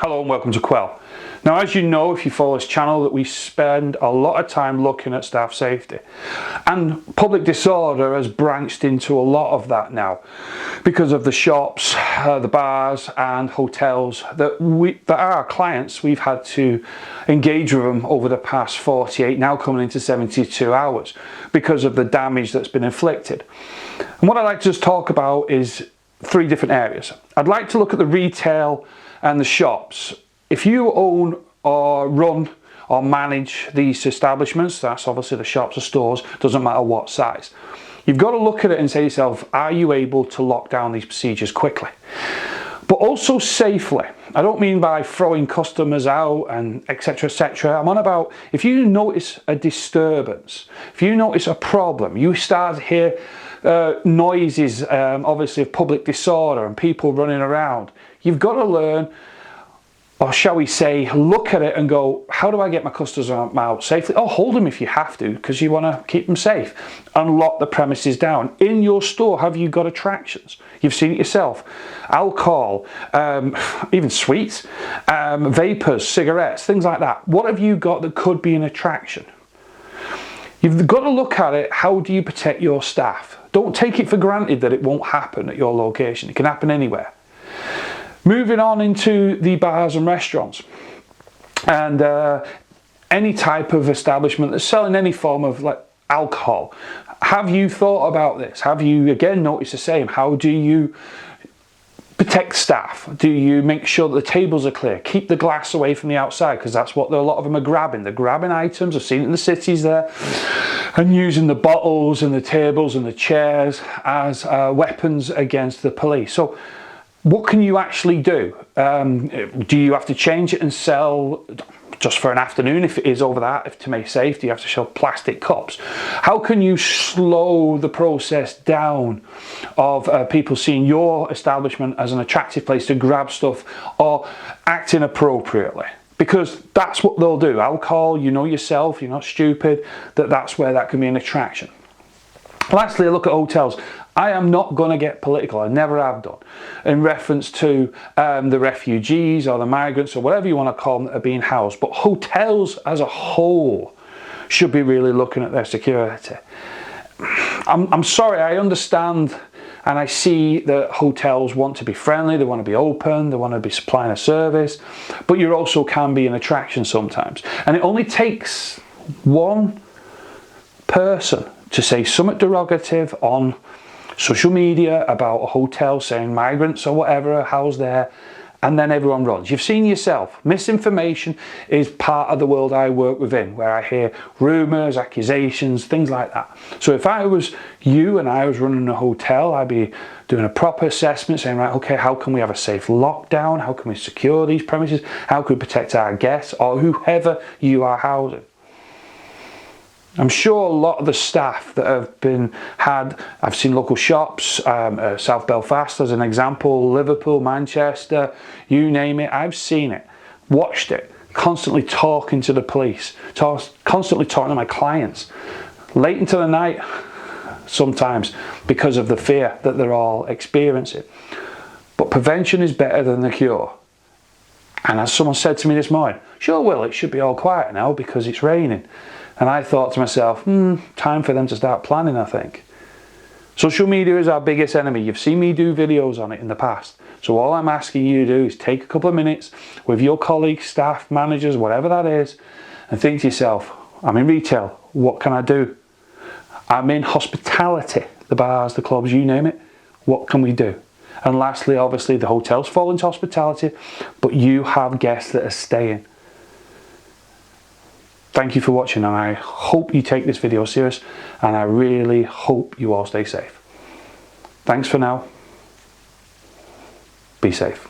Hello and welcome to Quell. Now, as you know, if you follow this channel, that we spend a lot of time looking at staff safety, and public disorder has branched into a lot of that now because of the shops, the bars and hotels that our clients, we've had to engage with them over the past 48, now coming into 72 hours because of the damage that's been inflicted. And what I'd like to just talk about is three different areas. I'd like to look at the retail and the shops. If you own or run or manage these establishments, that's obviously the shops or stores, doesn't matter what size, you've got to look at it and say to yourself, are you able to lock down these procedures quickly? But also safely. I don't mean by throwing customers out and etc, etc. I'm on about if you notice a disturbance, if you notice a problem, you start to hear noises obviously of public disorder and people running around, you've got to learn, or shall we say, look at it and go, how do I get my customers out safely? Or hold them if you have to, because you want to keep them safe. And lock the premises down. In your store, have you got attractions? You've seen it yourself. Alcohol, even sweets, vapors, cigarettes, things like that. What have you got that could be an attraction? You've got to look at it, how do you protect your staff? Don't take it for granted that it won't happen at your location. It can happen anywhere. Moving on into the bars and restaurants and any type of establishment that's selling any form of alcohol. Have you thought about this? Have you again noticed the same? How do you protect staff? Do you make sure that the tables are clear? Keep the glass away from the outside, because that's what a lot of them are grabbing. They're grabbing items, I've seen it in the cities there, and using the bottles and the tables and the chairs as weapons against the police. So what can you actually do? Do you have to change it and sell just for an afternoon if it is over that, if to make safe? Do you have to sell plastic cups? How can you slow the process down of people seeing your establishment as an attractive place to grab stuff or acting appropriately? Because that's what they'll do. Alcohol, you know yourself, you're not stupid, that's where that can be an attraction. Lastly, I look at hotels. I am not going to get political, I never have done, in reference to the refugees or the migrants or whatever you want to call them that are being housed. But hotels as a whole should be really looking at their security. I'm sorry, I understand and I see that hotels want to be friendly, they want to be open, they want to be supplying a service, but you also can be an attraction sometimes. And it only takes one person to say something derogative on social media about a hotel, saying migrants or whatever are housed there, and then everyone runs. You've seen yourself. Misinformation is part of the world I work within, where I hear rumours, accusations, things like that. So if I was you and I was running a hotel, I'd be doing a proper assessment, saying, right, okay, how can we have a safe lockdown? How can we secure these premises? How can we protect our guests or whoever you are housing? I'm sure a lot of the staff that have been I've seen local shops, South Belfast as an example, Liverpool, Manchester, you name it, I've seen it, watched it, constantly talking to the police, constantly talking to my clients, late into the night sometimes because of the fear that they're all experiencing. But prevention is better than the cure. And as someone said to me this morning, sure Will, it should be all quiet now because it's raining. And I thought to myself, time for them to start planning, I think. Social media is our biggest enemy. You've seen me do videos on it in the past. So all I'm asking you to do is take a couple of minutes with your colleagues, staff, managers, whatever that is, and think to yourself, I'm in retail, what can I do? I'm in hospitality, the bars, the clubs, you name it, what can we do? And lastly, obviously, the hotels fall into hospitality, but you have guests that are staying. Thank you for watching, and I hope you take this video serious, and I really hope you all stay safe. Thanks for now. Be safe.